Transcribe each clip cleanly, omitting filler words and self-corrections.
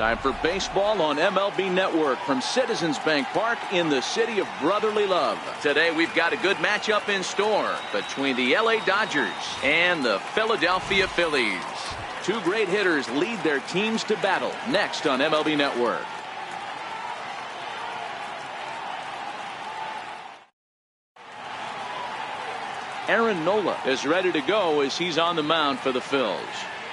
Time for baseball on MLB Network from Citizens Bank Park in the city of brotherly love. Today we've got a good matchup in store between the LA Dodgers and the Philadelphia Phillies. Two great hitters lead their teams to battle next on MLB Network. Aaron Nola is ready to go as he's on the mound for the Phils.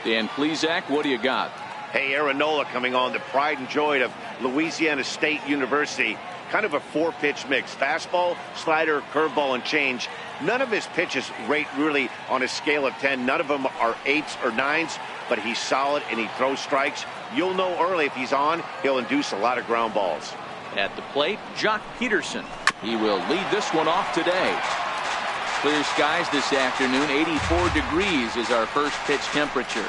Dan Plesac, what do you got? Hey, Aaron Nola coming on, the pride and joy of Louisiana State University. Kind of a four-pitch mix. Fastball, slider, curveball, and change. None of his pitches rate really on a scale of 10. None of them are 8s or 9s, but he's solid and he throws strikes. You'll know early if he's on, he'll induce a lot of ground balls. At the plate, Jock Peterson. He will lead this one off today. Clear skies this afternoon. 84 degrees is our first pitch temperature.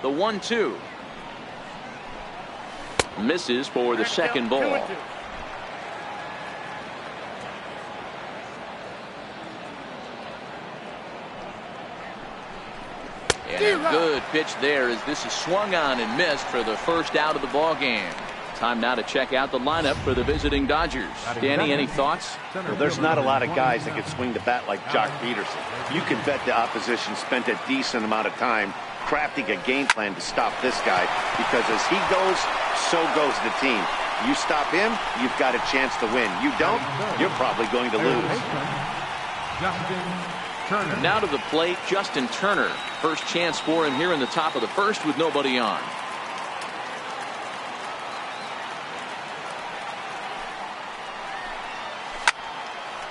The 1-2 misses for the second ball. And a good pitch there as this is swung on and missed for the first out of the ball game. Time now to check out the lineup for the visiting Dodgers. Danny, any thoughts? Well, there's not a lot of guys that can swing the bat like Jock Peterson. You can bet the opposition spent a decent amount of time crafting a game plan to stop this guy, because as he goes, so goes the team. You stop him, you've got a chance to win. You don't, you're probably going to lose. Now to the plate, Justin Turner. First chance for him here in the top of the first with nobody on.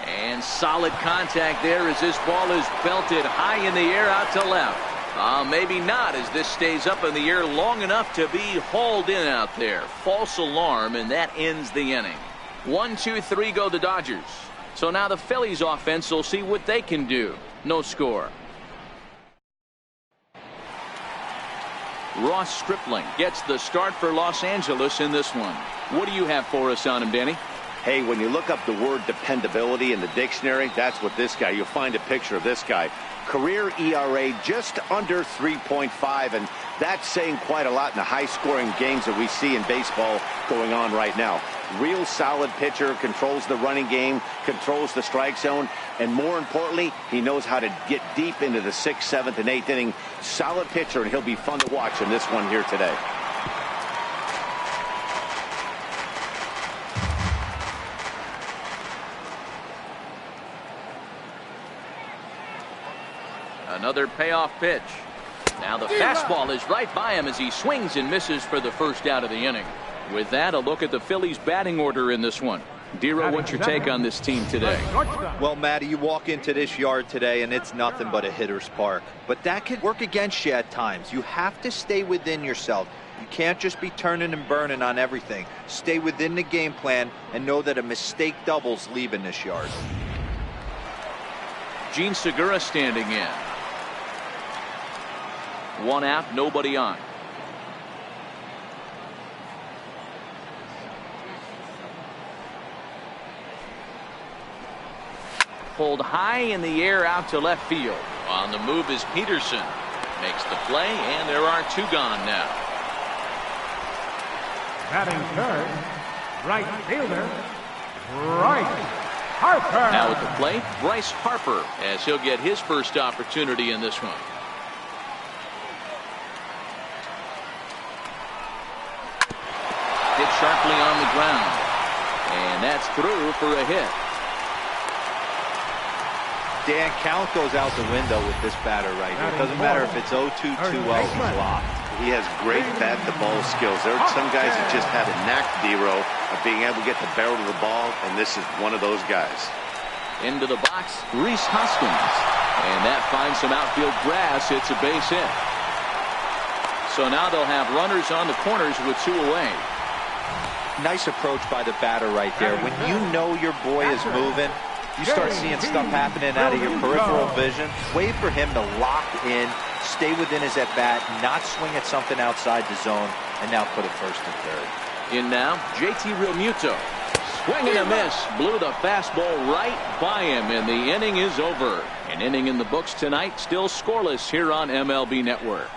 And solid contact there as this ball is belted high in the air out to left. Maybe not, as this stays up in the air long enough to be hauled in out there. False alarm, and that ends the inning. 1, 2, 3 go the Dodgers. So now the Phillies offense will see what they can do. No score. Ross Stripling gets the start for Los Angeles in this one. What do you have for us on him, Danny? Hey, when you look up the word dependability in the dictionary, that's what this guy, you'll find a picture of this guy. Career ERA just under 3.5, and that's saying quite a lot in the high-scoring games that we see in baseball going on right now. Real solid pitcher, controls the running game, controls the strike zone, and more importantly, he knows how to get deep into the 6th, 7th, and 8th inning. Solid pitcher, and he'll be fun to watch in this one here today. Another payoff pitch. Now the fastball is right by him as he swings and misses for the first out of the inning. With that, a look at the Phillies batting order in this one. Dero, what's your take on this team today? Well, Matty, you walk into this yard today and it's nothing but a hitter's park. But that can work against you at times. You have to stay within yourself. You can't just be turning and burning on everything. Stay within the game plan and know that a mistake doubles leaving this yard. Gene Segura standing in. 1 out, nobody on. Pulled high in the air out to left field. On the move is Peterson. Makes the play, and there are 2 gone now. Batting third, right fielder, Bryce Harper. Now at the plate, Bryce Harper, as he'll get his first opportunity in this one. Hit sharply on the ground, and that's through for a hit. Dan, count goes out the window with this batter right here. It doesn't matter if it's 0-2, 2-0, he's locked. He has great bat-to-ball skills. There are some guys that just have a knack, Dero, of being able to get the barrel of the ball, and this is one of those guys. Into the box, Reese Hoskins, and that finds some outfield grass. It's a base hit. So now they'll have runners on the corners with 2 away. Nice approach by the batter right there. When you know your boy is moving, you start seeing stuff happening out of your peripheral vision. Wait for him to lock in, stay within his at-bat, not swing at something outside the zone, and now put it first and third. In now, JT Realmuto. Swing and a miss. Blew the fastball right by him, and the inning is over. An inning in the books tonight, still scoreless here on MLB Network.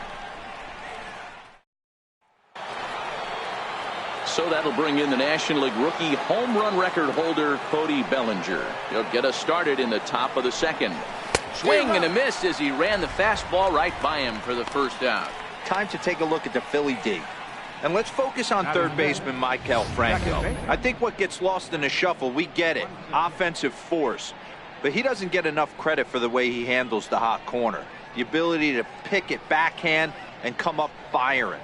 So that'll bring in the National League rookie home run record holder Cody Bellinger. He'll get us started in the top of the second. Swing and a miss as he ran the fastball right by him for the first out. Time to take a look at the Philly D. And let's focus on third baseman Maikel Franco. I think what gets lost in the shuffle, we get it, offensive force. But he doesn't get enough credit for the way he handles the hot corner. The ability to pick it backhand and come up firing.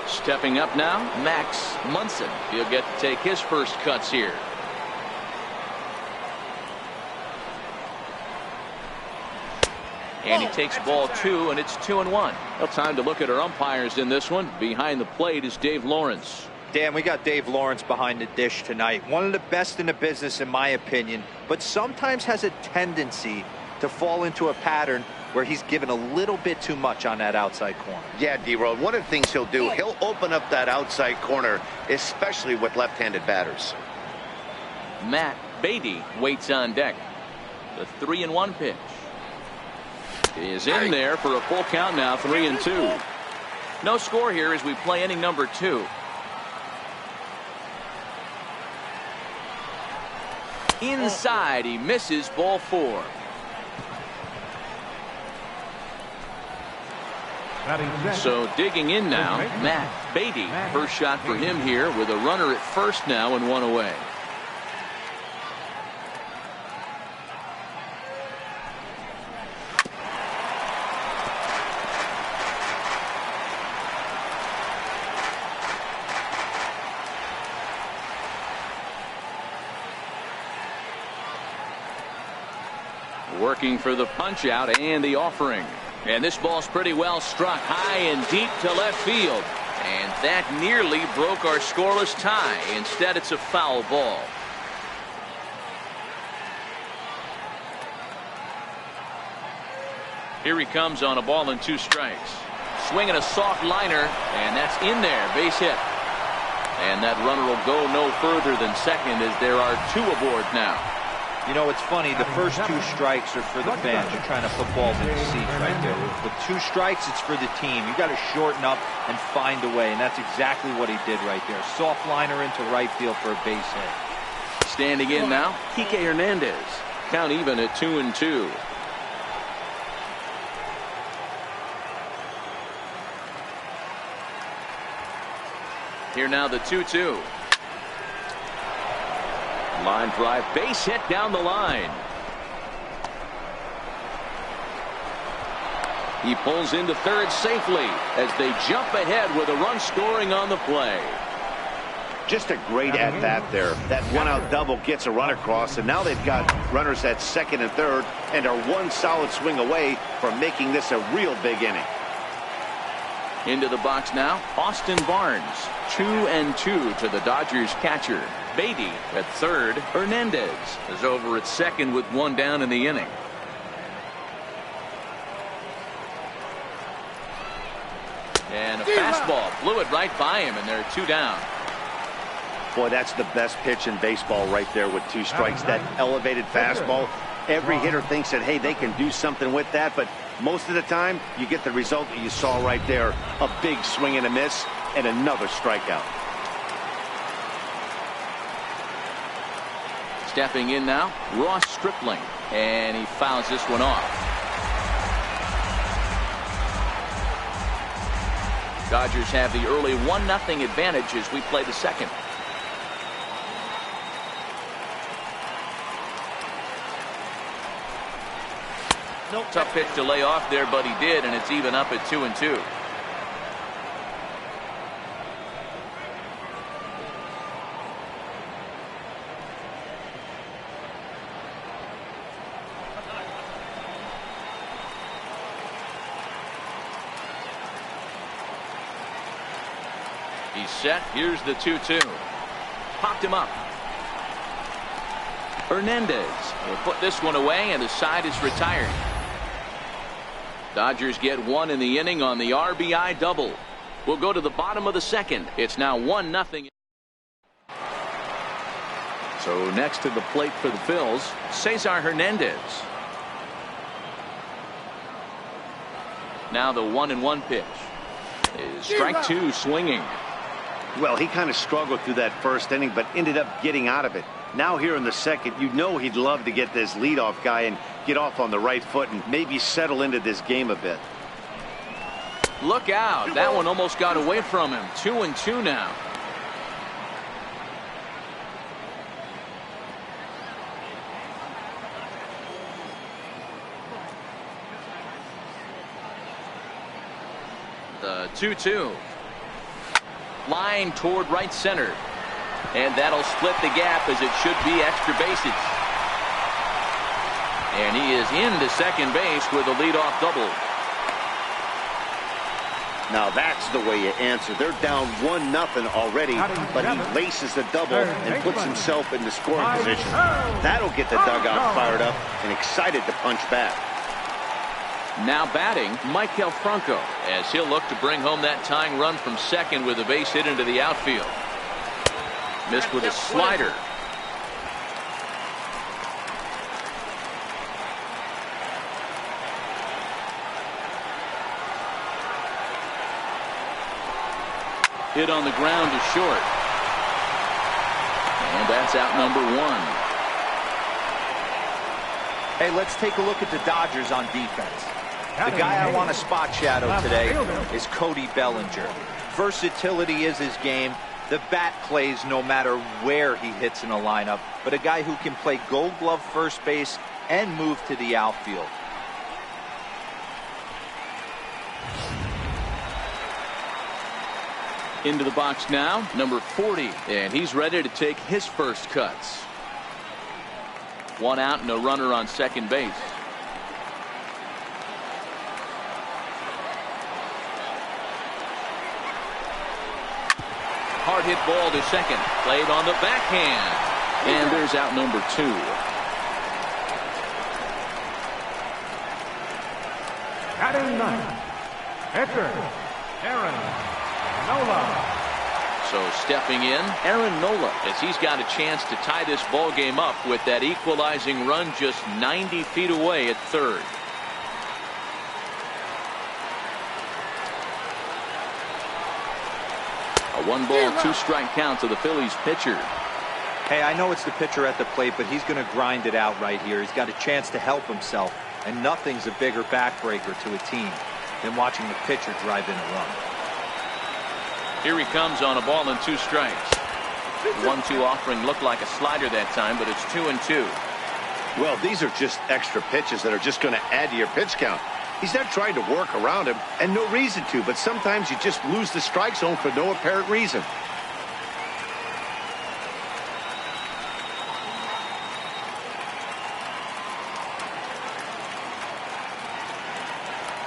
Stepping up now, Max Munson. He'll get to take his first cuts here. And he takes ball 2, and it's 2-1. Well, time to look at our umpires in this one. Behind the plate is Dave Lawrence. Dan, we got Dave Lawrence behind the dish tonight. One of the best in the business, in my opinion, but sometimes has a tendency to fall into a pattern where he's given a little bit too much on that outside corner. Yeah, D-Road, one of the things he'll do, he'll open up that outside corner, especially with left-handed batters. Matt Beatty waits on deck. The 3-1 pitch is in there for a full count now, 3-2. No score here as we play inning number 2. Inside, he misses, ball 4. So digging in now, Matt Beatty. First shot for him here with a runner at first now and 1 away. Working for the punch out and the offering. And this ball's pretty well struck high and deep to left field. And that nearly broke our scoreless tie. Instead, it's a foul ball. Here he comes on a ball and 2 strikes. Swinging a soft liner, and that's in there. Base hit. And that runner will go no further than second as there are 2 aboard now. You know, it's funny, the first 2 strikes are for the fans. You're trying to put balls in the seats right there. With 2 strikes, it's for the team. You got to shorten up and find a way, and that's exactly what he did right there. Soft liner into right field for a base hit. Standing in now, Kike Hernandez. Count even at 2-2. Here now the 2-2. Line drive, base hit down the line. He pulls into third safely as they jump ahead with a run scoring on the play. Just a great at-bat there. That one-out double gets a run across, and now they've got runners at second and third and are 1 solid swing away from making this a real big inning. Into the box now, Austin Barnes. 2-2 to the Dodgers catcher. Beatty at third. Hernandez is over at second with 1 down in the inning. And a fastball blew it right by him, and they're 2 down. Boy, that's the best pitch in baseball right there with 2 strikes. That elevated fastball. Every hitter thinks that, hey, they can do something with that, but most of the time you get the result that you saw right there. A big swing and a miss and another strikeout. Stepping in now, Ross Stripling, and he fouls this one off. Dodgers have the early 1-0 advantage as we play the second. Tough pitch to lay off there, but he did, and it's even up at 2-2. He's set. Here's the 2-2. Popped him up. Hernandez will put this one away, and the side is retired. Dodgers get 1 in the inning on the RBI double. We'll go to the bottom of the second. It's now 1-0. So next to the plate for the Phils, Cesar Hernandez. Now the 1-1 pitch. Is strike two swinging. Well, he kind of struggled through that first inning, but ended up getting out of it. Now here in the second, you know he'd love to get this leadoff guy and get off on the right foot and maybe settle into this game a bit. Look out. That one almost got away from him. 2-2 now. The 2-2. Line toward right center. And that'll split the gap as it should be extra bases. And he is into second base with a leadoff double. Now that's the way you answer. They're down 1-0 already, but he laces the double and puts himself in the scoring position. That'll get the dugout fired up and excited to punch back. Now batting, Maikel Franco, as he'll look to bring home that tying run from second with a base hit into the outfield. Missed with a slider. Hit on the ground to short. And that's out number one. Hey, let's take a look at the Dodgers on defense. The guy I want to spot shadow today is Cody Bellinger. Versatility is his game. The bat plays no matter where he hits in a lineup, but a guy who can play Gold Glove first base and move to the outfield. Into the box now, number 40, and he's ready to take his first cuts. One out and a runner on second base. Hard hit ball to second. Played on the backhand. And there's out number two. Batting ninth, pitcher, Aaron Nola. So stepping in, Aaron Nola, as he's got a chance to tie this ball game up with that equalizing run just 90 feet away at third. A 1-ball, 2-strike count to the Phillies pitcher. Hey, I know it's the pitcher at the plate, but he's going to grind it out right here. He's got a chance to help himself, and nothing's a bigger backbreaker to a team than watching the pitcher drive in a run. Here he comes on a ball and 2 strikes. 1-2 offering looked like a slider that time, but it's 2-2. Well, these are just extra pitches that are just going to add to your pitch count. He's not trying to work around him, and no reason to, but sometimes you just lose the strike zone for no apparent reason.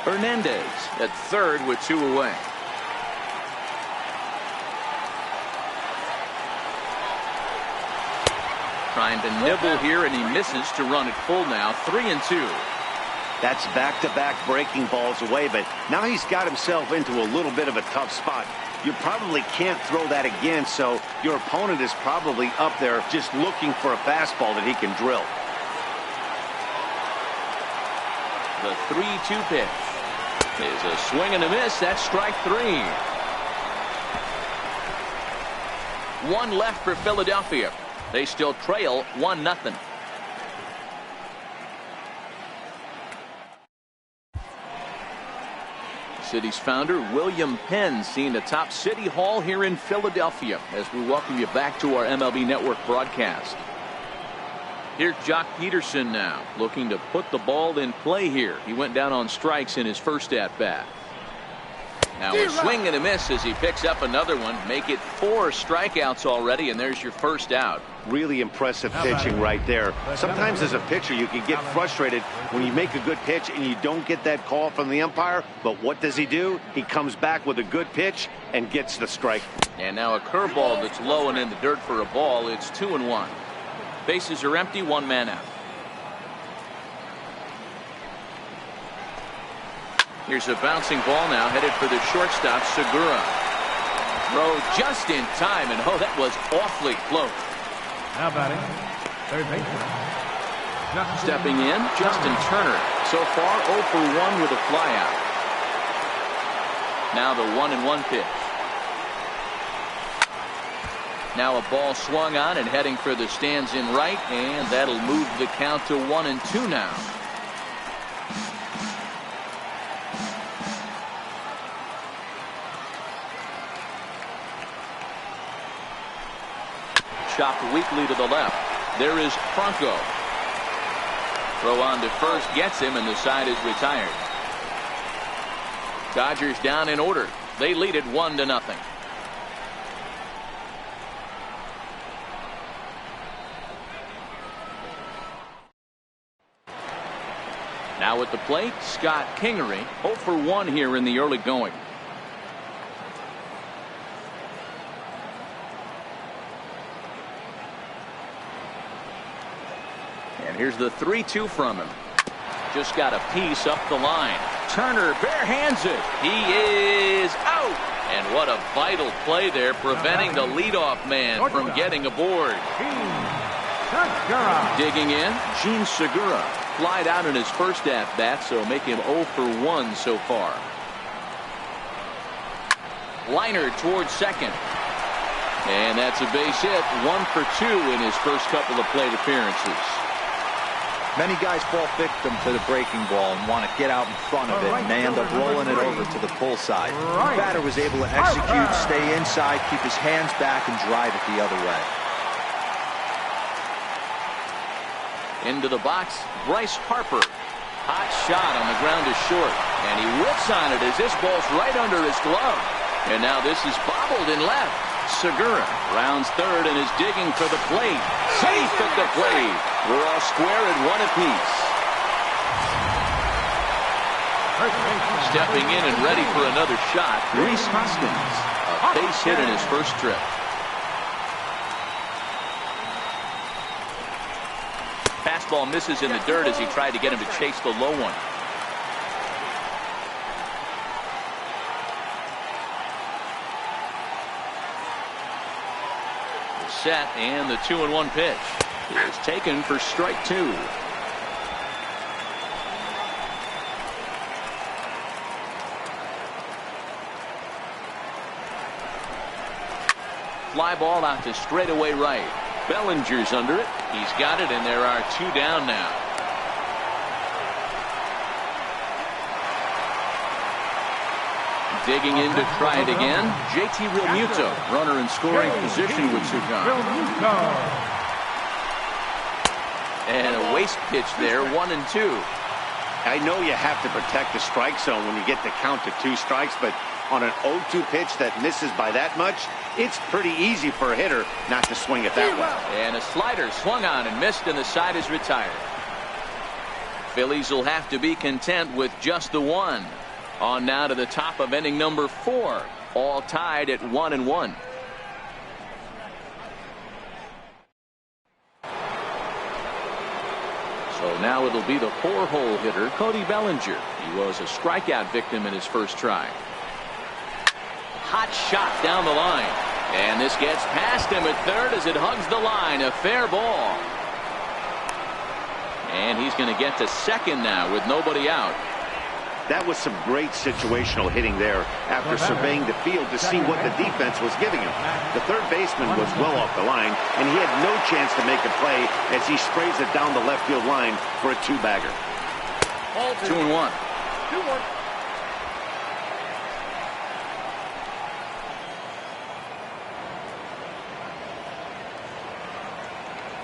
Hernandez at third with 2 away. Trying to nibble here, and he misses to run it full now. 3-2. That's back-to-back breaking balls away, but now he's got himself into a little bit of a tough spot. You probably can't throw that again, so your opponent is probably up there just looking for a fastball that he can drill. The 3-2 pitch is a swing and a miss. That's strike 3. 1 left for Philadelphia. They still trail 1-0. City's founder William Penn seen atop City Hall here in Philadelphia as we welcome you back to our MLB Network broadcast. Here's Jock Peterson now looking to put the ball in play here. He went down on strikes in his first at bat. Now a swing and a miss as he picks up another one. Make it 4 strikeouts already, and there's your first out. Really impressive pitching right there. Sometimes as a pitcher you can get frustrated when you make a good pitch and you don't get that call from the umpire, but what does he do? He comes back with a good pitch and gets the strike. And now a curveball that's low and in the dirt for a ball. It's 2-1. Bases are empty, 1 man out. Here's a bouncing ball now headed for the shortstop, Segura. Throw just in time, and oh, that was awfully close. Now batting, third baseman. Stepping in, Justin Turner. So far, 0 for 1 with a flyout. Now the 1-1 pitch. Now a ball swung on and heading for the stands in right, and that'll move the count to 1-2 now. Chopped weakly to the left. There is Franco. Throw on to first gets him, and the side is retired. Dodgers down in order. They lead it 1-0. Now at the plate, Scott Kingery, 0 for 1 here in the early going. And here's the 3-2 from him. Just got a piece up the line. Turner bare hands it. He is out. And what a vital play there, preventing the leadoff man from getting aboard. Digging in, Gene Segura. Flied out in his first at-bat, so make him 0 for 1 so far. Liner towards second. And that's a base hit. 1 for 2 in his first couple of plate appearances. Many guys fall victim to the breaking ball and want to get out in front of it, and they end up rolling it over to the pull side. The batter was able to execute, stay inside, keep his hands back, and drive it the other way. Into the box, Bryce Harper. Hot shot on the ground is short, and he whips on it as this ball's right under his glove. And now this is bobbled in left. Segura rounds third and is digging for the plate. Safe at the plate. We're all square at 1 apiece. Stepping in and ready for another shot, Rhys Hoskins. A base hit in his first trip. Fastball misses in the dirt as he tried to get him to chase the low one. Set, and the 2-1 pitch is taken for strike 2. Fly ball out to straightaway right. Bellinger's under it. He's got it, and there are 2 down now. Digging in to try it again. JT Realmuto, runner in scoring position with Sugan. And a waste pitch there, 1-2. I know you have to protect the strike zone when you get the count to 2 strikes, but on an 0-2 pitch that misses by that much, it's pretty easy for a hitter not to swing it that way. And a slider swung on and missed, and the side is retired. Phillies will have to be content with just the 1. On now to the top of inning number 4. All tied at 1-1. So now it'll be the 4-hole hitter, Cody Bellinger. He was a strikeout victim in his first try. Hot shot down the line. And this gets past him at third as it hugs the line. A fair ball. And he's going to get to second now with nobody out. That was some great situational hitting there after surveying the field to see what the defense was giving him. The third baseman was well off the line, and he had no chance to make a play as he sprays it down the left field line for a 2-bagger. 2-1. 2-1.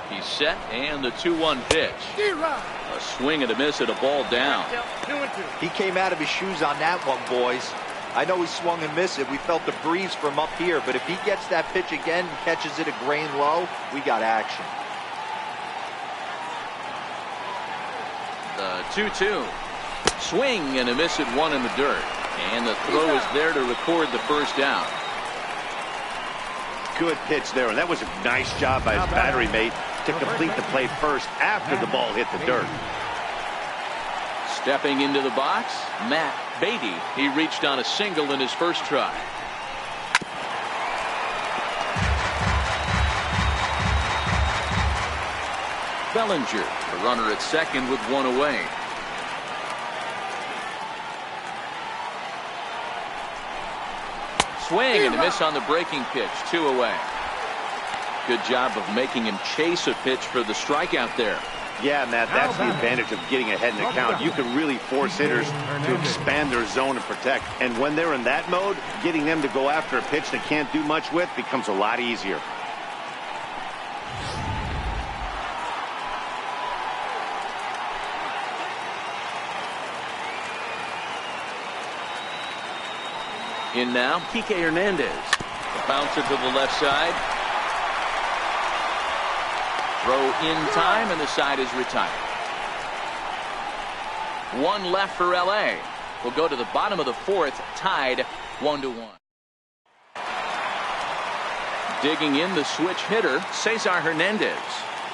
He's set, and the 2-1 pitch. A swing and a miss at a ball down. 2-2. He came out of his shoes on that one, boys. I know he swung and missed it. We felt the breeze from up here, but if he gets that pitch again and catches it a grain low, we got action. The 2-2. Swing and a miss at 1 in the dirt. And the throw is there to record the first down. Good pitch there, and that was a nice job by his battery mate to complete the play first after the ball hit the dirt. Stepping into the box, Matt Beatty. He reached on a single in his first try. Bellinger, the runner at second with one away. Swing and a miss on the breaking pitch. 2 away. Good job of making him chase a pitch for the strikeout there. Yeah, Matt, that's the advantage of getting ahead in the count. You can really force hitters to expand their zone and protect. And when they're in that mode, getting them to go after a pitch they can't do much with becomes a lot easier. In now, Kike Hernandez. The bouncer to the left side. Throw in time, and the side is retired. One left for L.A. We'll go to the bottom of the fourth, tied 1-1. Digging in the switch hitter, Cesar Hernandez.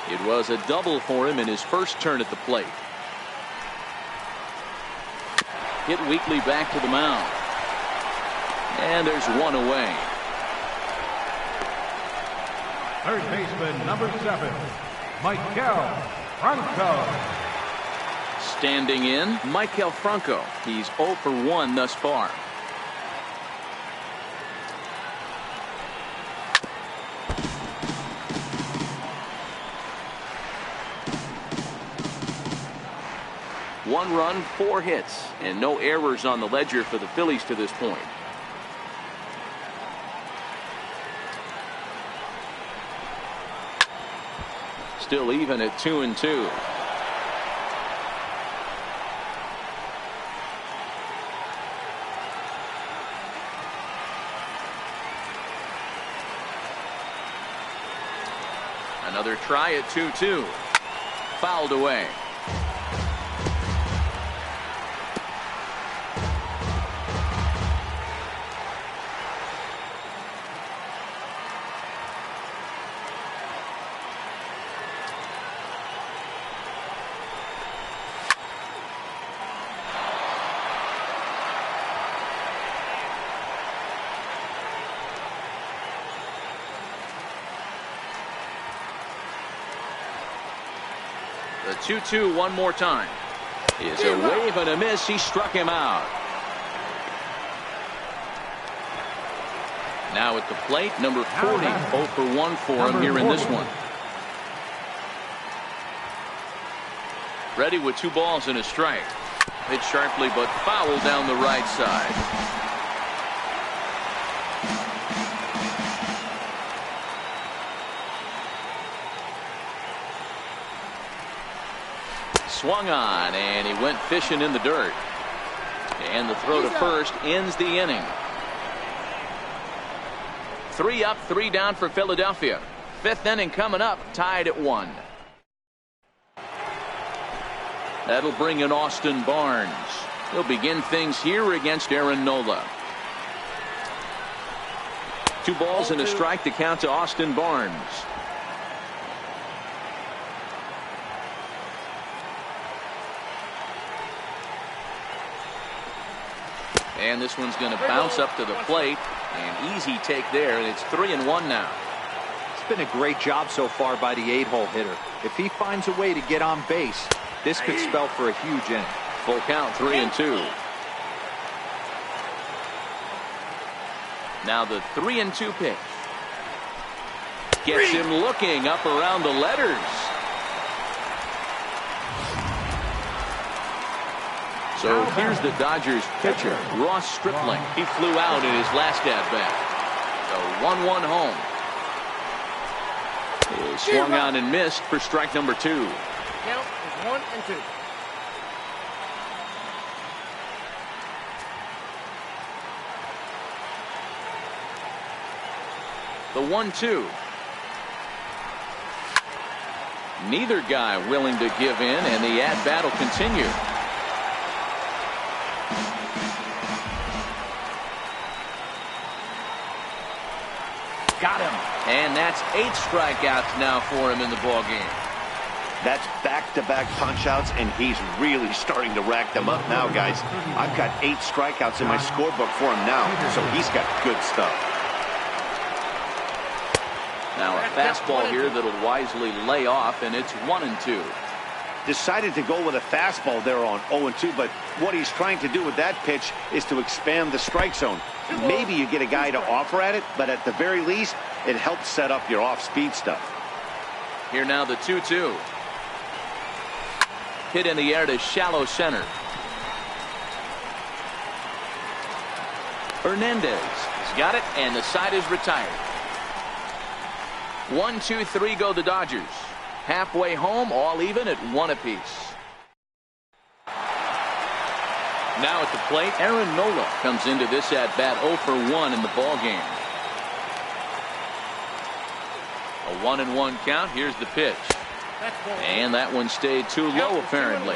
It was a double for him in his first turn at the plate. Hit weakly back to the mound. And there's one away. Third baseman, number 7, Michael Franco. Standing in, Michael Franco. He's 0 for 1 thus far. One run, 4 hits, and no errors on the ledger for the Phillies to this point. Still even at 2-2. Another try at 2-2. Fouled away. The 2-2 one more time. Is a wave and a miss. He struck him out. Now at the plate, number 40. 0 for 1 for him here in this one. Ready with 2 balls and a strike. Hit sharply but foul down the right side. Swung on, and he went fishing in the dirt. And the throw to first ends the inning. 3 up, 3 down for Philadelphia. 5th inning coming up, tied at 1. That'll bring in Austin Barnes. He'll begin things here against Aaron Nola. 2 balls and a strike to count to Austin Barnes. And this one's going to bounce up to the plate. An easy take there, and it's 3-1 now. It's been a great job so far by the 8-hole hitter. If he finds a way to get on base, this could spell for a huge inning. Full count, 3-2. Now the 3-2 pitch. Gets him looking up around the letters. So here's the Dodgers pitcher, Ross Stripling. He flew out in his last at-bat. The 1-1 home. He swung on and missed for strike number 2. Count is 1-2. The 1-2. Neither guy willing to give in, and the at-bat will continue. Got him. And that's 8 strikeouts now for him in the ballgame. That's back-to-back punch-outs, and he's really starting to rack them up now, guys. I've got 8 strikeouts in my scorebook for him now, so he's got good stuff. Now a fastball here that'll wisely lay off, and it's 1-2. Decided to go with a fastball there on 0-2, but what he's trying to do with that pitch is to expand the strike zone. Maybe you get a guy to offer at it, but at the very least, it helps set up your off-speed stuff. Here now the 2-2. Hit in the air to shallow center. Hernandez has got it, and the side is retired. 1-2-3 go the Dodgers. Halfway home, all even at 1 apiece. Now at the plate, Aaron Nola comes into this at-bat 0 for 1 in the ball game. A 1-1 count. Here's the pitch. And that one stayed too low, apparently.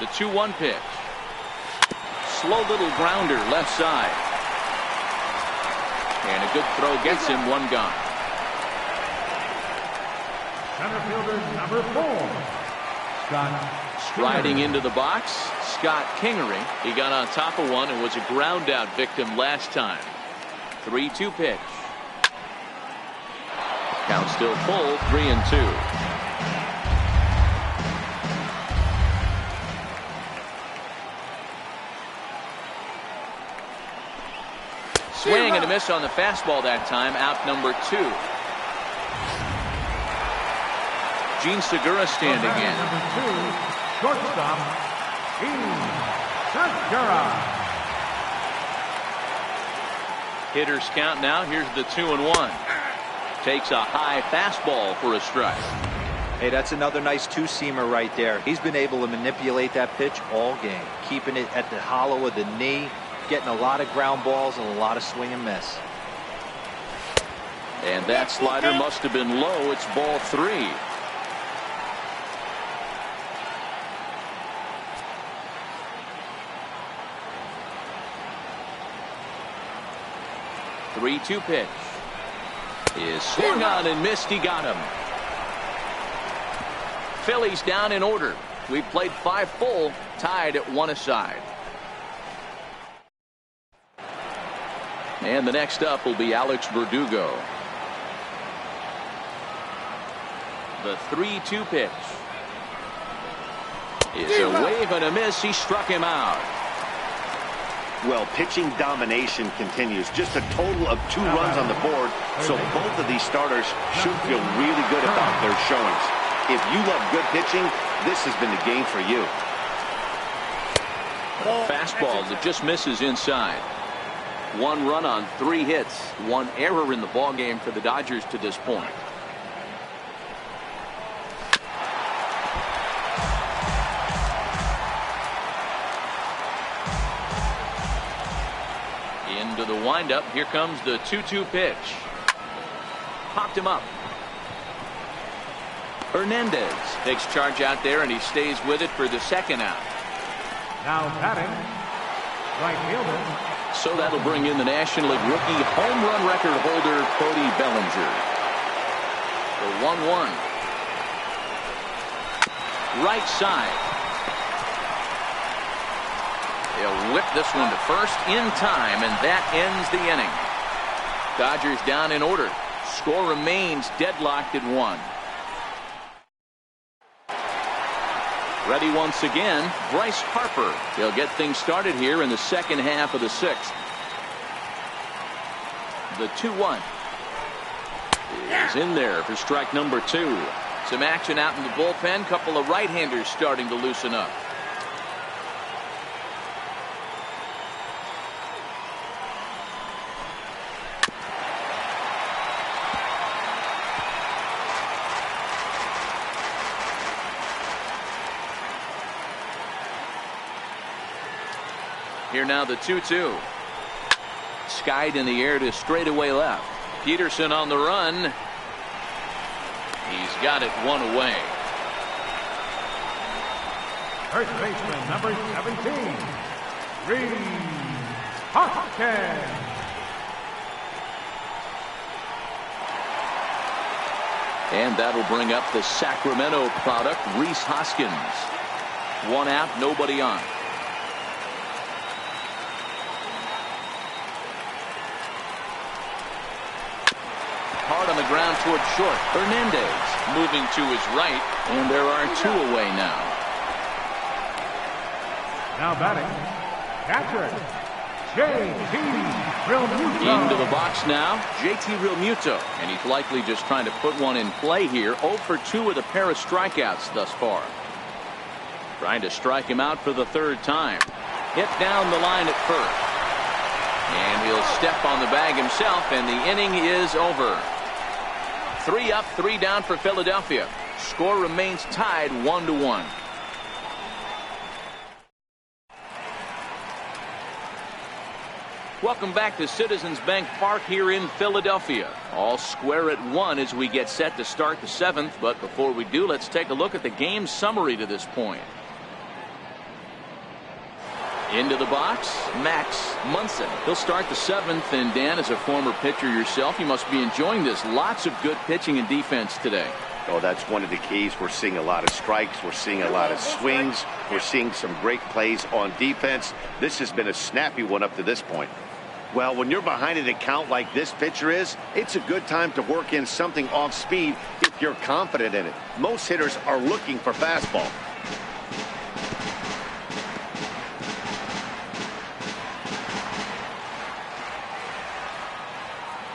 The 2-1 pitch. Slow little grounder left side. And a good throw gets him one gone. Center fielder number 4, Scott. Striding into the box, Scott Kingery. He got on top of one and was a ground out victim last time. 3-2 pitch. Count still full, 3-2. Swing and a miss on the fastball that time. Out number 2. Gene Segura standing in. Number 2, shortstop, Segura. Hitters count now. Here's the 2-1. Takes a high fastball for a strike. Hey, that's another nice two-seamer right there. He's been able to manipulate that pitch all game, keeping it at the hollow of the knee, getting a lot of ground balls and a lot of swing and miss. And that slider must have been low. It's ball 3. The 3-2 pitch is swung on and missed. He got him. Phillies down in order. We played 5 full, tied at 1 aside. And the next up will be Alex Verdugo. The 3-2 pitch is a wave and a miss. He struck him out. Well, pitching domination continues. Just a total of 2 runs on the board, so both of these starters should feel really good about their showings. If you love good pitching, this has been the game for you. Fastball that just misses inside. 1 run on 3 hits. 1 error in the ball game for the Dodgers to this point. Into the windup. Here comes the 2-2 pitch. Popped him up. Hernandez takes charge out there, and he stays with it for the second out. Now batting, right fielder. So that'll bring in the National League rookie home run record holder, Cody Bellinger. The 1-1. Right side. They'll whip this one to first in time, and that ends the inning. Dodgers down in order. Score remains deadlocked at 1. Ready once again, Bryce Harper. He'll get things started here in the second half of the 6th. The 2-1 is in there for strike number 2. Some action out in the bullpen. Couple of right-handers starting to loosen up. Here now the 2-2. Skied in the air to straightaway left. Peterson on the run. He's got it 1 away. First baseman number 17, Reed. Hoskins. And that'll bring up the Sacramento product, Rhys Hoskins. 1 out, nobody on. Hard on the ground toward short. Hernandez moving to his right, and there are 2 away now. Now batting, catcher, J.T. Realmuto. Into the box now, J.T. Realmuto, and he's likely just trying to put one in play here. 0 for 2 with a pair of strikeouts thus far. Trying to strike him out for the 3rd time. Hit down the line at first. And he'll step on the bag himself, and the inning is over. 3 up, 3 down for Philadelphia. Score remains tied 1-1. Welcome back to Citizens Bank Park here in Philadelphia. All square at 1 as we get set to start the 7th. But before we do, let's take a look at the game summary to this point. Into the box, Max Munson. He'll start the 7th, and Dan, as a former pitcher yourself, you must be enjoying this. Lots of good pitching and defense today. Oh, that's one of the keys. We're seeing a lot of strikes. We're seeing a lot of swings. We're seeing some great plays on defense. This has been a snappy one up to this point. Well, when you're behind an account like this pitcher is, it's a good time to work in something off speed if you're confident in it. Most hitters are looking for fastball.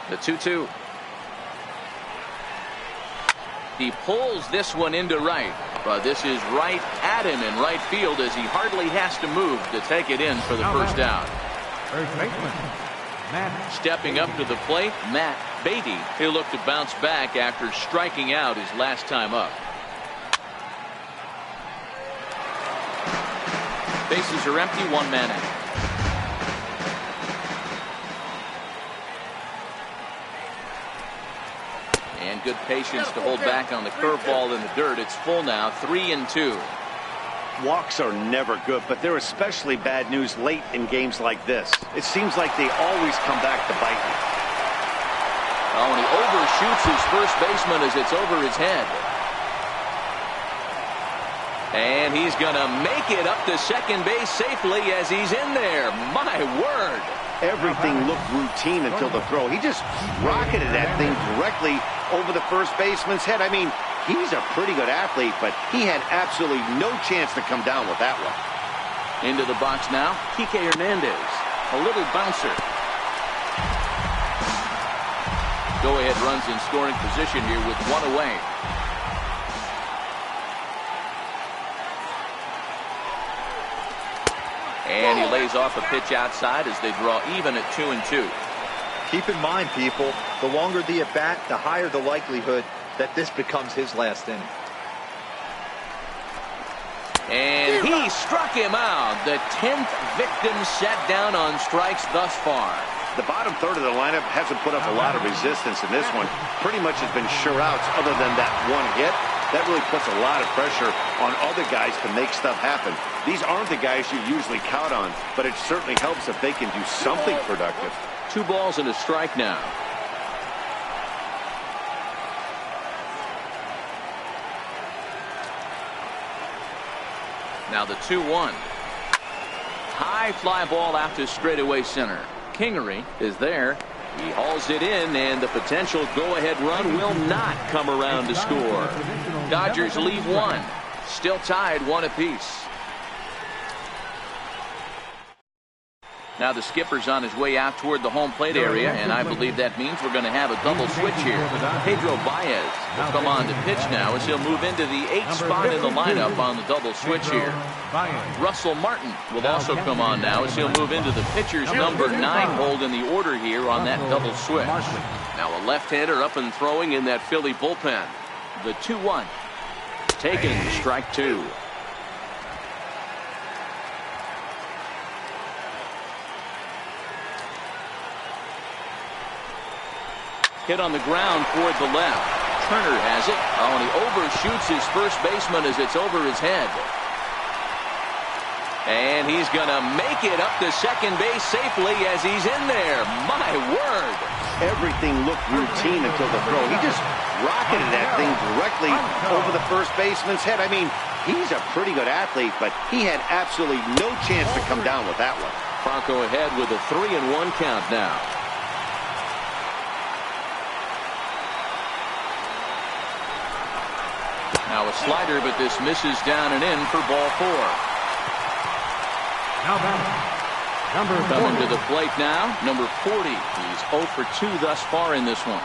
The 2-2. He pulls this one into right, but this is right at him in right field as he hardly has to move to take it in for the first out. First baseman, Matt. Stepping up to the plate, Matt Beatty. He'll look to bounce back after striking out his last time up. Bases are empty, 1 man out. And good patience to hold back on the curveball in the dirt. It's full now, 3-2. Walks are never good, but they're especially bad news late in games like this. It seems like they always come back to bite you. Oh, and he overshoots his first baseman as it's over his head. And he's going to make it up to second base safely as he's in there. My word. Everything looked routine until the throw. He just rocketed that thing directly over the first baseman's head. I mean, he's a pretty good athlete, but he had absolutely no chance to come down with that one. Into the box now, Kike Hernandez. A little bouncer. Go-ahead runs in scoring position here with 1 away. And he lays off a pitch outside as they draw even at 2-2. Keep in mind, people, the longer the at-bat, the higher the likelihood that this becomes his last inning. And he struck him out. The 10th victim set down on strikes thus far. The bottom third of the lineup hasn't put up a lot of resistance in this one. Pretty much has been sure outs other than that one hit. That really puts a lot of pressure on other guys to make stuff happen. These aren't the guys you usually count on, but it certainly helps if they can do something productive. 2 balls and a strike now. Now the 2-1. High fly ball out to straightaway center. Kingery is there. He hauls it in, and the potential go-ahead run will not come around to score. Dodgers leave 1. Still tied 1 apiece. Now the skipper's on his way out toward the home plate area, and I believe that means we're going to have a double switch here. Pedro Baez will come on to pitch now as he'll move into the 8th spot in the lineup on the double switch here. Russell Martin will also come on now as he'll move into the pitcher's number 9 hold in the order here on that double switch. Now a left-hander up and throwing in that Philly bullpen. The 2-1. Taken, strike 2. Hit on the ground toward the left. Turner has it. Oh, and he overshoots his first baseman as it's over his head. And he's going to make it up to second base safely as he's in there. My word. Everything looked routine until the throw. He just rocketed that thing directly over the first baseman's head. I mean, he's a pretty good athlete, but he had absolutely no chance to come down with that one. Franco ahead with a 3-1 count now. Now a slider, but this misses down and in for ball 4. Now batting, number 40. Coming to the plate now, number 40. He's 0 for 2 thus far in this one.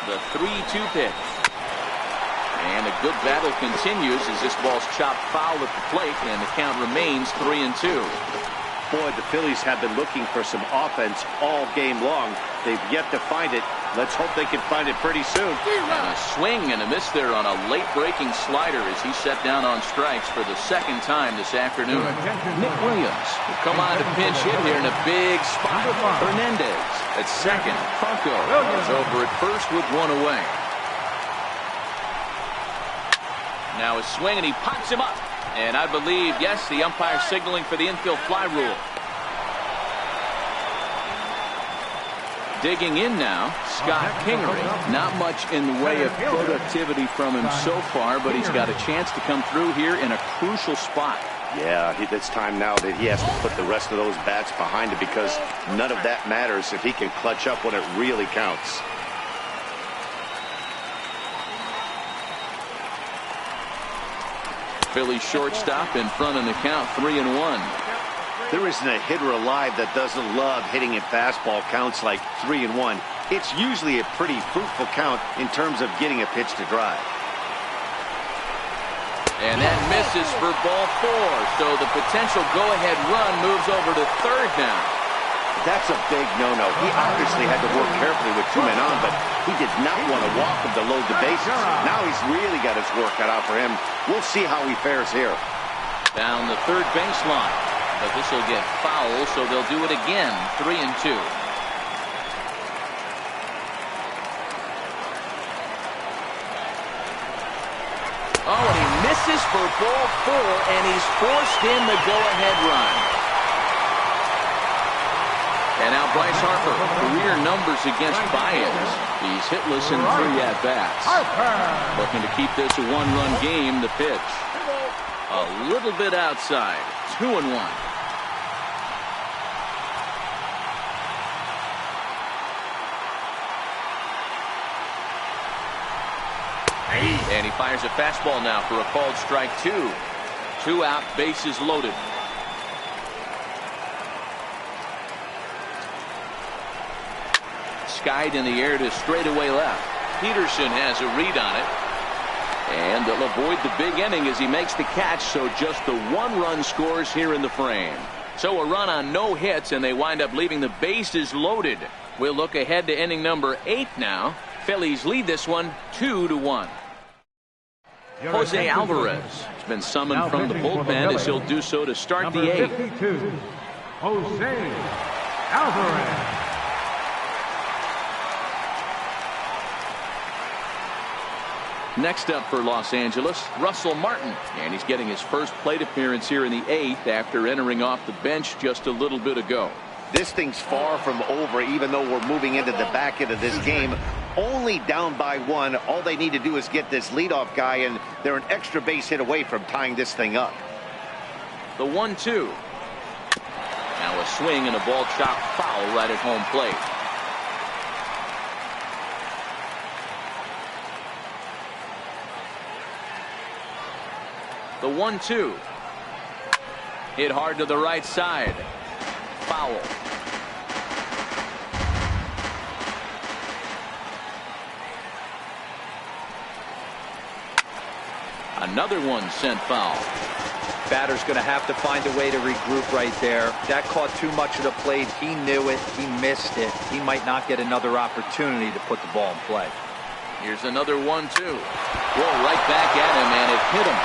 The 3-2 pitch. And a good battle continues as this ball's chopped foul at the plate, and the count remains 3-2. Boy, the Phillies have been looking for some offense all game long. They've yet to find it. Let's hope they can find it pretty soon. And a swing and a miss there on a late-breaking slider as he set down on strikes for the second time this afternoon. Nick Williams will come on to pinch hit here in a big spot. Hernandez at second. Franco is over at first with one away. Now a swing, and he pops him up. And I believe, yes, the umpire signaling for the infield fly rule. Digging in now, Scott Kingery. Not much in the way of productivity from him so far, but he's got a chance to come through here in a crucial spot. Yeah, it's time now that he has to put the rest of those bats behind him, because none of that matters if he can clutch up when it really counts. Phillies shortstop in front in the count, 3-1. There isn't a hitter alive that doesn't love hitting in fastball counts like 3-1. It's usually a pretty fruitful count in terms of getting a pitch to drive. And that misses for ball 4. So the potential go-ahead run moves over to third now. That's a big no-no. He obviously had to work carefully with 2 men on, but he did not want to walk him to load the bases. Now he's really got his work cut out for him. We'll see how he fares here. Down the third baseline. But this will get foul, so they'll do it again. 3-2. Oh, and he misses for ball 4, and he's forced in the go-ahead run. And now Bryce Harper, career numbers against Baez. He's hitless in 3 at-bats. Looking to keep this a 1-run game. The pitch a little bit outside. 2-1. And he fires a fastball now for a called strike 2. 2 out, bases loaded. Skied in the air to straightaway left. Peterson has a read on it. And they'll avoid the big inning as he makes the catch, so just the 1-run scores here in the frame. So a run on no hits, and they wind up leaving the bases loaded. We'll look ahead to inning number 8 now. Phillies lead this one 2-1. Jose Alvarez has been summoned from the bullpen as he'll do so to start the 8th. 52, Jose Alvarez. Next up for Los Angeles, Russell Martin. And he's getting his first plate appearance here in the 8th after entering off the bench just a little bit ago. This thing's far from over, even though we're moving into the back end of this game. Only down by 1. All they need to do is get this leadoff guy, and they're an extra base hit away from tying this thing up. The 1-2. Now a swing and a ball chopped foul right at home plate. The 1-2. Hit hard to the right side. Foul. Another one sent foul. Batter's going to have to find a way to regroup right there. That caught too much of the plate. He knew it. He missed it. He might not get another opportunity to put the ball in play. Here's another 1-2. Whoa, right back at him, and it hit him.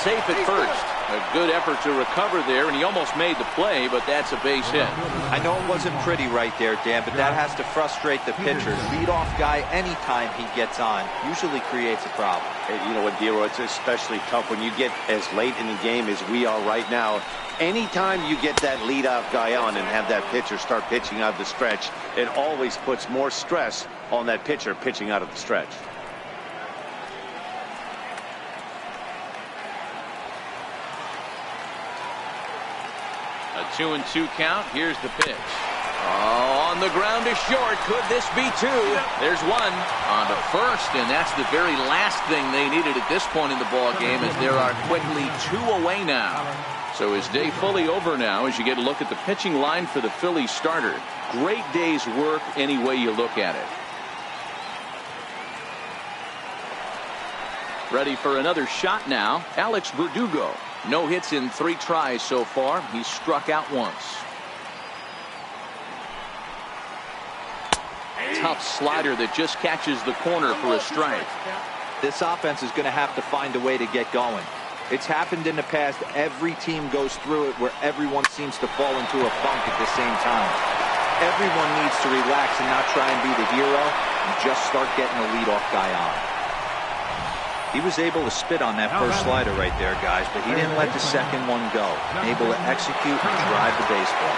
Safe at first. A good effort to recover there, and he almost made the play, but that's a base hit. I know it wasn't pretty right there, Dan, but that has to frustrate the pitcher. Leadoff guy, anytime he gets on, usually creates a problem. Hey, you know what, Dero, it's especially tough when you get as late in the game as we are right now. Anytime you get that leadoff guy on and have that pitcher start pitching out of the stretch, it always puts more stress on that pitcher pitching out of the stretch. A 2-2 count. Here's the pitch. Oh, on the ground is short. Could this be two? There's one on to first, and that's the very last thing they needed at this point in the ball game, as there are quickly 2 away now. So his day fully over now as you get a look at the pitching line for the Phillies starter. Great day's work any way you look at it. Ready for another shot now. Alex Verdugo. No hits in 3 tries so far. He's struck out once. Tough slider that just catches the corner for a strike. This offense is going to have to find a way to get going. It's happened in the past. Every team goes through it where everyone seems to fall into a funk at the same time. Everyone needs to relax and not try and be the hero and just start getting the leadoff guy on. He was able to spit on that first slider right there, guys, but he didn't let the second one go. Able to execute and drive the baseball.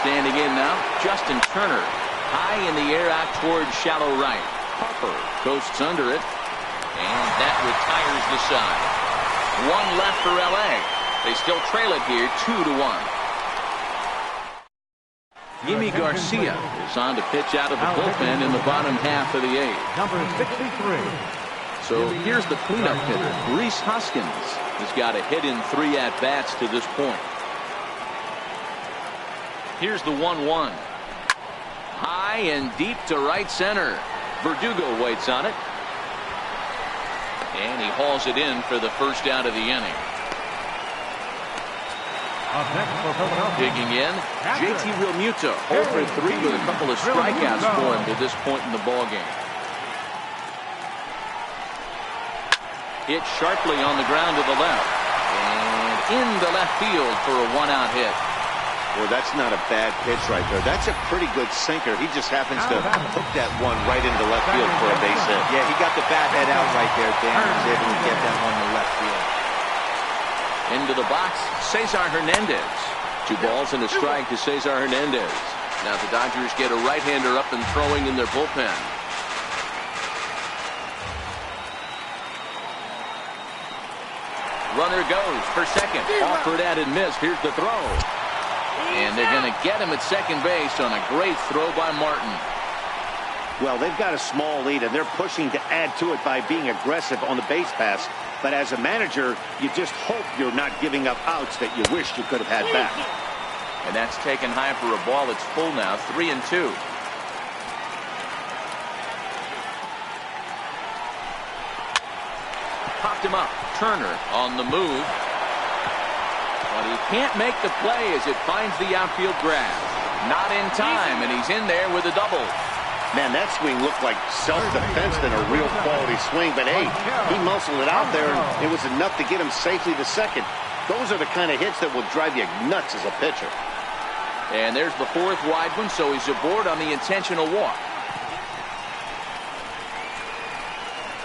Standing in now, Justin Turner. High in the air out towards shallow right. Harper coasts under it, and that retires the side. 1 left for LA. They still trail it here 2-1. Yimi Garcia is on to pitch out of the bullpen in the bottom half of the 8th. Number 63. So here's the cleanup hitter. Rhys Hoskins has got a hit in 3 at-bats to this point. Here's the 1-1. High and deep to right center. Verdugo waits on it. And he hauls it in for the first out of the inning. Digging in, JT Realmuto, 0 for 3 with a couple of strikeouts for him to this point in the ballgame. Hit sharply on the ground to the left. And into left field for a 1-out hit. Well, that's not a bad pitch right there. That's a pretty good sinker. He just happens to hook that one right into left field for a base hit. Yeah, he got the bat head out right there, Dan. He was able to get that one to left field. Into the box, Cesar Hernandez. 2 balls and a strike to Cesar Hernandez. Now the Dodgers get a right-hander up and throwing in their bullpen. Runner goes for second. Offered at and missed. Here's the throw. And they're going to get him at second base on a great throw by Martin. Well, they've got a small lead, and they're pushing to add to it by being aggressive on the base pass. But as a manager, you just hope you're not giving up outs that you wish you could have had back. And that's taken high for a ball. It's full now, 3-2. Popped him up. Turner on the move. But he can't make the play as it finds the outfield grass. Not in time, and he's in there with a double. Man, that swing looked like self-defense than a real quality swing. But, hey, he muscled it out there, and it was enough to get him safely to second. Those are the kind of hits that will drive you nuts as a pitcher. And there's the 4th wide one, so he's aboard on the intentional walk.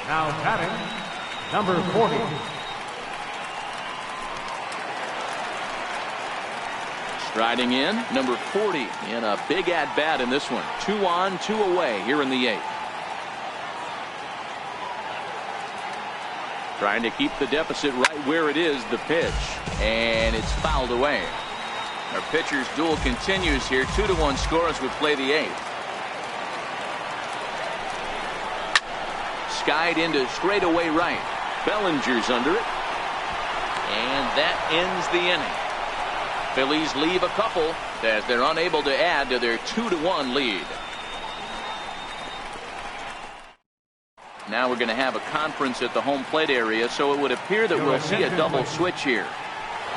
Now batting, number 40. Striding in, number 40, in a big at-bat in this one. 2 on, 2 away here in the 8th. Trying to keep the deficit right where it is, the pitch. And it's fouled away. Our pitcher's duel continues here. 2-1 score as we play the 8th. Skied into straightaway right. Bellinger's under it. And that ends the inning. Phillies leave a couple as they're unable to add to their 2-1 lead. Now we're going to have a conference at the home plate area, so it would appear that we'll see a double switch here.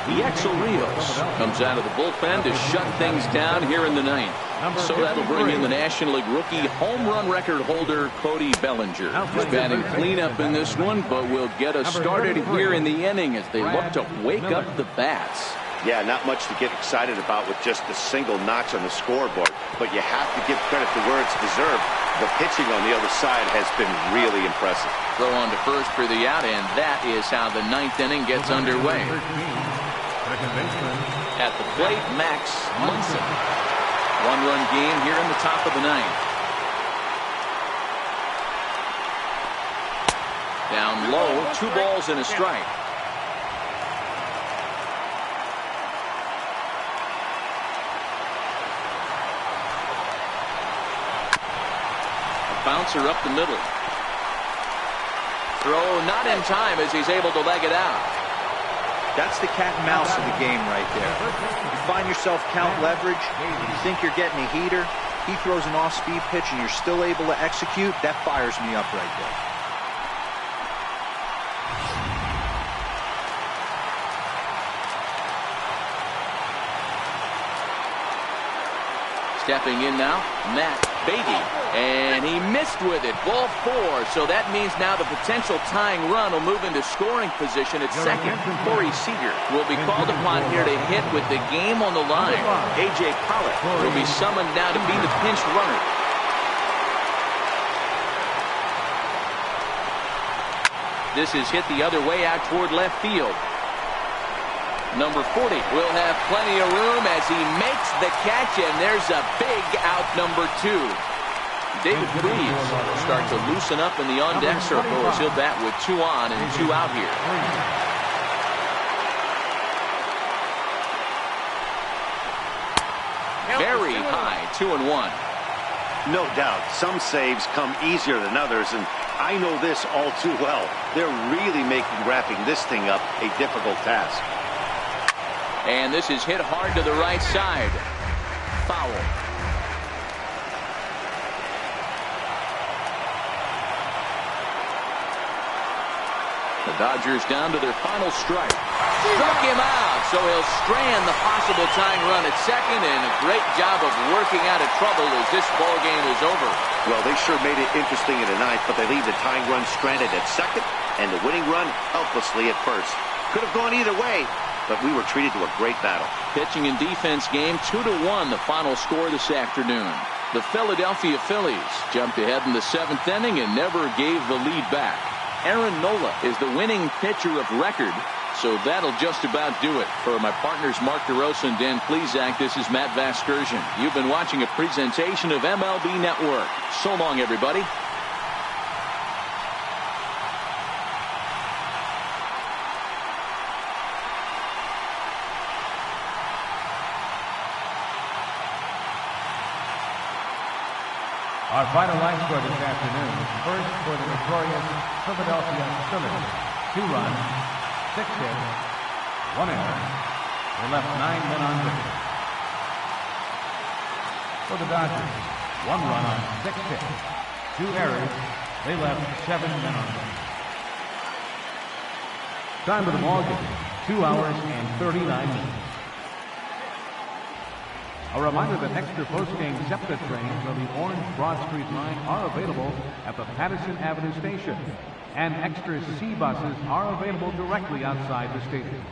The Exo Rios comes out of the bullpen to shut things down here in the ninth. So that'll bring in the National League rookie home run record holder Cody Bellinger. He's batting cleanup in this one, but will get us started here in the inning as they look to wake up the bats. Yeah, not much to get excited about with just a single notch on the scoreboard, but you have to give credit to where it's deserved. The pitching on the other side has been really impressive. Throw on to first for the out, and that is how the ninth inning gets underway. At the plate, Max Munson. One-run game here in the top of the ninth. Down low, 2 balls and a strike. Bouncer up the middle. Throw not in time as he's able to leg it out. That's the cat and mouse of the game right there. You find yourself count leverage, you think you're getting a heater, he throws an off-speed pitch and you're still able to execute. That fires me up right there. Stepping in now, Matt Beatty, and he missed with it. Ball 4, so that means now the potential tying run will move into scoring position at second. Corey Seager will be called upon here to hit with the game on the line. A.J. Pollock will be summoned now to be the pinch runner. This is hit the other way out toward left field. Number 40 will have plenty of room as he makes the catch, and there's a big out number 2. David Freese will start to loosen up in the on-deck circle as he'll bat with 2 on and 2 out here. Very high, 2-1. No doubt, some saves come easier than others, and I know this all too well. They're really making wrapping this thing up a difficult task. And this is hit hard to the right side. Foul. The Dodgers down to their final strike. Struck him out, so he'll strand the possible tying run at second, and a great job of working out of trouble as this ball game is over. Well, they sure made it interesting in the ninth, but they leave the tying run stranded at second and the winning run helplessly at first. Could have gone either way, but we were treated to a great battle. Pitching and defense game, 2-1 the final score this afternoon. The Philadelphia Phillies jumped ahead in the 7th inning and never gave the lead back. Aaron Nola is the winning pitcher of record, so that'll just about do it. For my partners Mark DeRosa and Dan Plesac, this is Matt Vasgersian. You've been watching a presentation of MLB Network. So long, everybody. Our final line score this afternoon. First for the victorious Philadelphia Phillies. 2 runs, 6 hits, 1 error. They left 9 men on base. For the Dodgers, 1 run on 6 hits, 2 errors. They left 7 men on base. Time of the ball game, 2 hours and 39 minutes. A reminder that extra post-game SEPTA trains on the Orange Broad Street line are available at the Patterson Avenue station, and extra C buses are available directly outside the stadium.